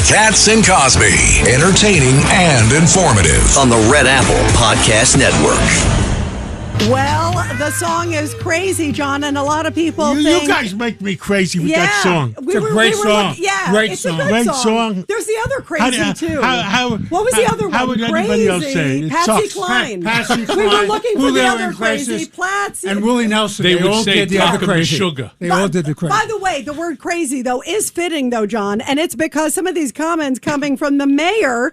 Katz and Cosby, entertaining and informative on the Red Apple Podcast Network. Well, the song is crazy, John, and a lot of people think... You guys make me crazy with that song. It's a great song. Great song. A good song. There's the other crazy, too. What was the other one? How would anybody else say it? Patsy Cline. Patsy Cline. We were looking for the other crazy. Patsy. And Willie Nelson. They would all say did the other crazy. Sugar. They all did the crazy. By the way, the word crazy, though, is fitting, though, John, and it's because some of these comments coming from the mayor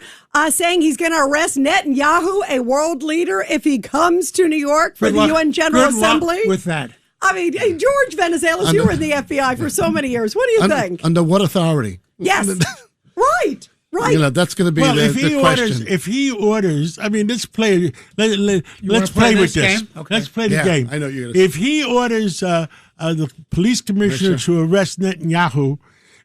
saying he's going to arrest Netanyahu, a world leader, if he comes to New York for the UN General Assembly. Luck with that. I mean, hey, George Venizelos, you were in the FBI for so many years. What do you think? Under what authority? Yes. Right. You know, that's going to be the question. If he orders, I mean, let's play. Let's play with this. Okay. Let's play the game. I know you're going to say. If he orders the police commissioner to arrest Netanyahu,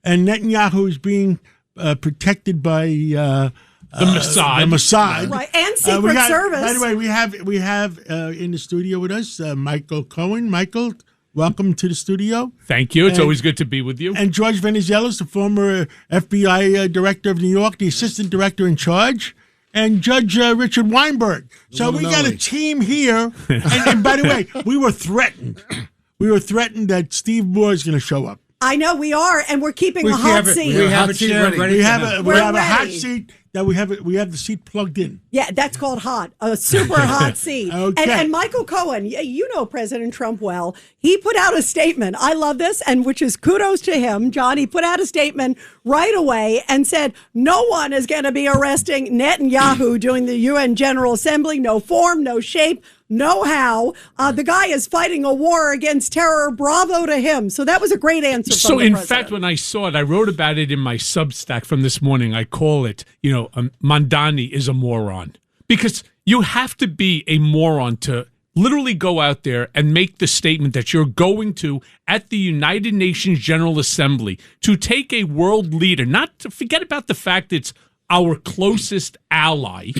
and Netanyahu is being protected by the Mossad, right, and Secret Service. By the way, we have in the studio with us Michael Cohen. Michael, welcome to the studio. Thank you. It's always good to be with you. And George Venizelos, the former FBI director of New York, the assistant director in charge, and Judge Richard Weinberg. So we got a team here. and by the way, we were threatened. We were threatened that Steve Moore is going to show up. I know we are, and we're keeping a hot seat. We have a chair ready. We have a hot seat that we have the seat plugged in. Yeah, that's called hot, a super hot seat. Okay. And Michael Cohen, you know President Trump well. He put out a statement. I love this, and which is kudos to him, John. He put out a statement right away and said no one is going to be arresting Netanyahu during the UN General Assembly. No form, no shape, no how. The guy is fighting a war against terror. Bravo to him. So that was a great answer from the president. Fact, when I saw it, I wrote about it in my Substack from this morning. I call it, Mamdani is a moron. Because you have to be a moron to literally go out there and make the statement that you're going to, at the United Nations General Assembly, to take a world leader, not to forget about the fact it's our closest ally,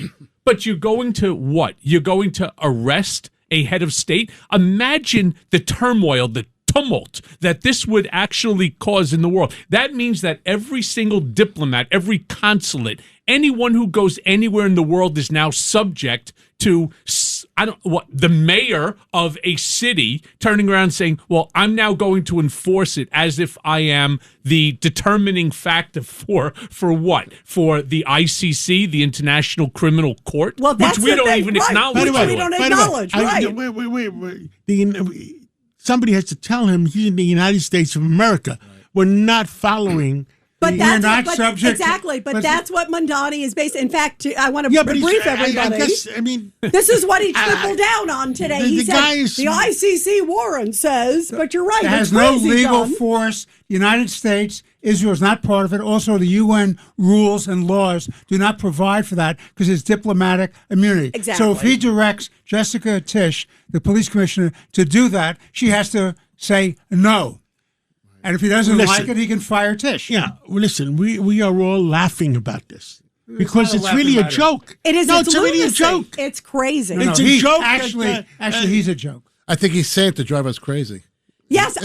but you're going to what? You're going to arrest a head of state? Imagine the turmoil, the tumult that this would actually cause in the world. That means that every single diplomat, every consulate, anyone who goes anywhere in the world is now subject to the mayor of a city turning around saying, well, I'm now going to enforce it as if I am the determining factor for what? For the ICC, the International Criminal Court, well, which we don't even acknowledge. We don't acknowledge, right? Wait. Somebody has to tell him he's in the United States of America. Right. We're not following. But that's what Mamdani is based. In fact, I want to brief everybody. This is what he tripled down on today. He said the ICC warrant says, but you're right. It has no legal force. The United States, Israel is not part of it. Also, the UN rules and laws do not provide for that because it's diplomatic immunity. Exactly. So if he directs Jessica Tisch, the police commissioner, to do that, she has to say no. And if he doesn't like it, he can fire Tisch. Yeah, listen, we are all laughing about this because it's really a joke. It is. No, it's really a joke. It's crazy. It's a joke. Actually, he's a joke. I think he's saying it to drive us crazy. Yes,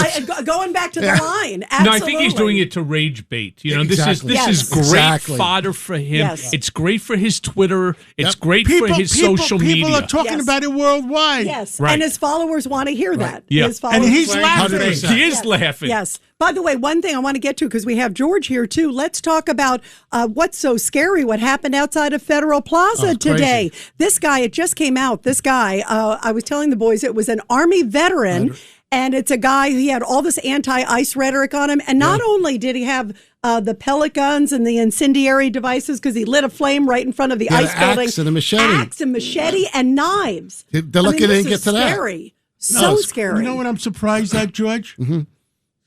going back to the line. Absolutely. No, I think he's doing it to rage bait. Exactly. This is great fodder for him. Yes. It's great for his Twitter. It's great for his social media. People are talking about it worldwide. Yes, right. And his followers want to hear that. Yeah. And he's laughing. He is laughing. Yes. By the way, one thing I want to get to, because we have George here too, let's talk about what's so scary, what happened outside of Federal Plaza today. Crazy. This guy, it just came out, I was telling the boys, it was an Army veteran. And it's a guy who had all this anti-ICE rhetoric on him. And not only did he have the pellet guns and the incendiary devices, because he lit a flame right in front of the ICE building. Axe and a machete. Axe and machete and knives. They're lucky they didn't get to that. Scary. So scary. You know what I'm surprised at, George? Mm-hmm.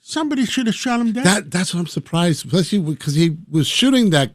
Somebody should have shot him down. That's what I'm surprised, especially because he was shooting that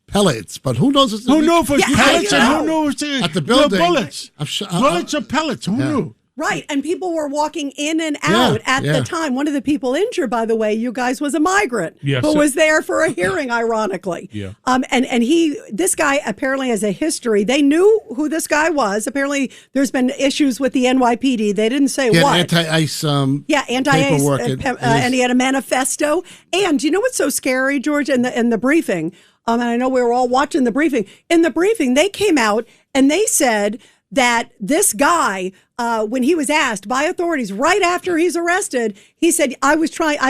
pellets, but who knows? Who knows if it's pellets and who knows at the building? Bullets. Bullets or pellets? Who knew? Right, and people were walking in and out at the time. One of the people injured, by the way, you guys, was a migrant who was there for a hearing, ironically. Yeah. And this guy apparently has a history. They knew who this guy was. Apparently, there's been issues with the NYPD. They didn't say what. Anti-ICE. Anti-ICE, paperwork and he had a manifesto. And you know what's so scary, George? In the briefing. and I know we were all watching the briefing. In the briefing, they came out and they said that this guy, when he was asked by authorities right after he's arrested, he said, I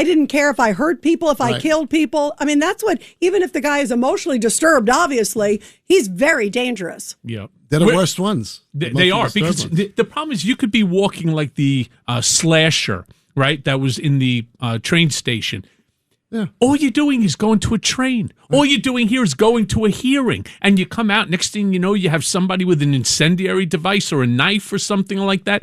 didn't care if I hurt people, if I killed people. I mean, that's what, even if the guy is emotionally disturbed, obviously, he's very dangerous. Yeah. They're the worst ones. They are, because the problem is you could be walking like the slasher, right, that was in the train station. Yeah. All you're doing is going to a train. All you're doing here is going to a hearing. And you come out, next thing you know, you have somebody with an incendiary device or a knife or something like that.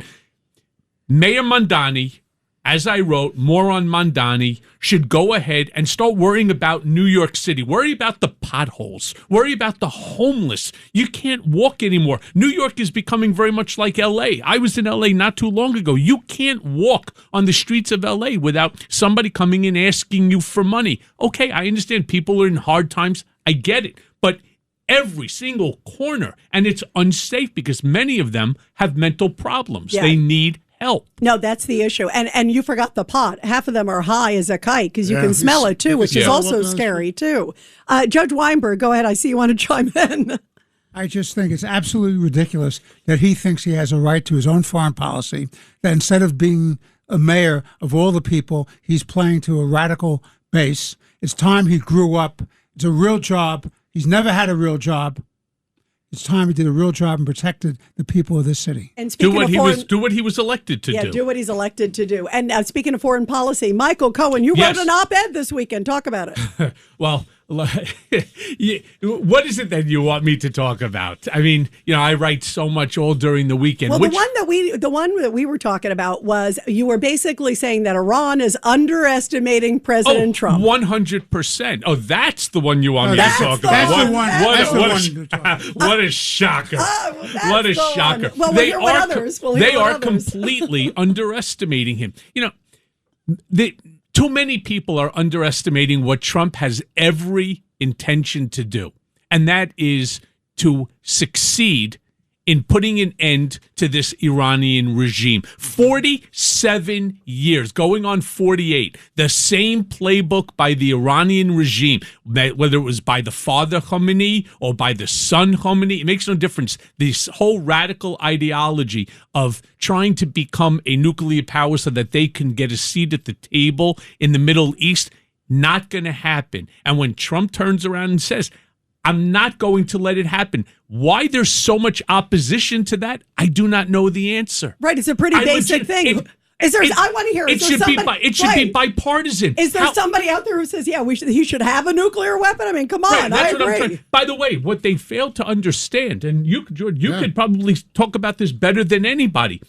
Mayor Mamdani, as I wrote, moron Mamdani, should go ahead and start worrying about New York City. Worry about the potholes. Worry about the homeless. You can't walk anymore. New York is becoming very much like L.A. I was in L.A. not too long ago. You can't walk on the streets of L.A. without somebody coming in asking you for money. Okay, I understand people are in hard times. I get it. But every single corner, and it's unsafe because many of them have mental problems. Yeah. They need help. No, that's the issue. And you forgot the pot. Half of them are high as a kite because you can smell it too, which is also scary too. Judge Weinberg, go ahead. I see you want to chime in. I just think it's absolutely ridiculous that he thinks he has a right to his own foreign policy, that instead of being a mayor of all the people, he's playing to a radical base. It's time he grew up. It's a real job. He's never had a real job. It's time he did a real job and protected the people of this city. And speaking of do what he was elected to do. Yeah, do what he's elected to do. And speaking of foreign policy, Michael Cohen, you wrote an op-ed this weekend. Talk about it. Well, what is it that you want me to talk about? I mean, I write so much all during the weekend. Well, the one that we were talking about was you were basically saying that Iran is underestimating President Trump. 100%. Oh, that's the one you want me to talk about. That's the one. What a shocker. What a shocker. Well, they are completely underestimating him. Too many people are underestimating what Trump has every intention to do, and that is to succeed in putting an end to this Iranian regime. 47 years, going on 48, the same playbook by the Iranian regime, whether it was by the father Khomeini or by the son Khomeini, it makes no difference. This whole radical ideology of trying to become a nuclear power so that they can get a seat at the table in the Middle East, not going to happen. And when Trump turns around and says, I'm not going to let it happen. Why there's so much opposition to that, I do not know the answer. Right, it's a pretty basic thing. I want to hear. It should be bipartisan. Is there somebody out there who says, yeah, he should have a nuclear weapon? I mean, come on, I agree. By the way, what they fail to understand, and you, George, you could probably talk about this better than anybody.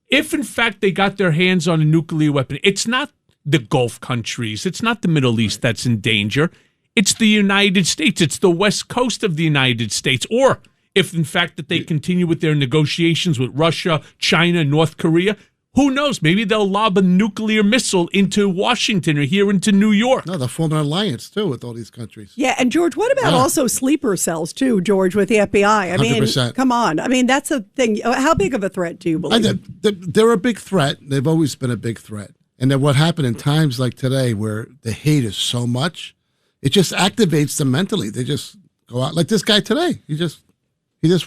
If, in fact, they got their hands on a nuclear weapon, it's not the Gulf countries. It's not the Middle East that's in danger. It's the United States. It's the West Coast of the United States. Or if, in fact, that they continue with their negotiations with Russia, China, North Korea, who knows? Maybe they'll lob a nuclear missile into Washington or here into New York. No, they'll form an alliance, too, with all these countries. Yeah, and George, what about also sleeper cells, too, George, with the FBI? I 100%. mean, come on. I mean, that's a thing. How big of a threat do you believe? They're a big threat. They've always been a big threat. And then what happened in times like today where the hate is so much, it just activates them mentally. They just go out like this guy today. He just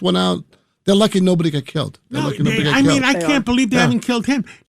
went out. They're lucky nobody got killed. I can't believe they haven't killed him.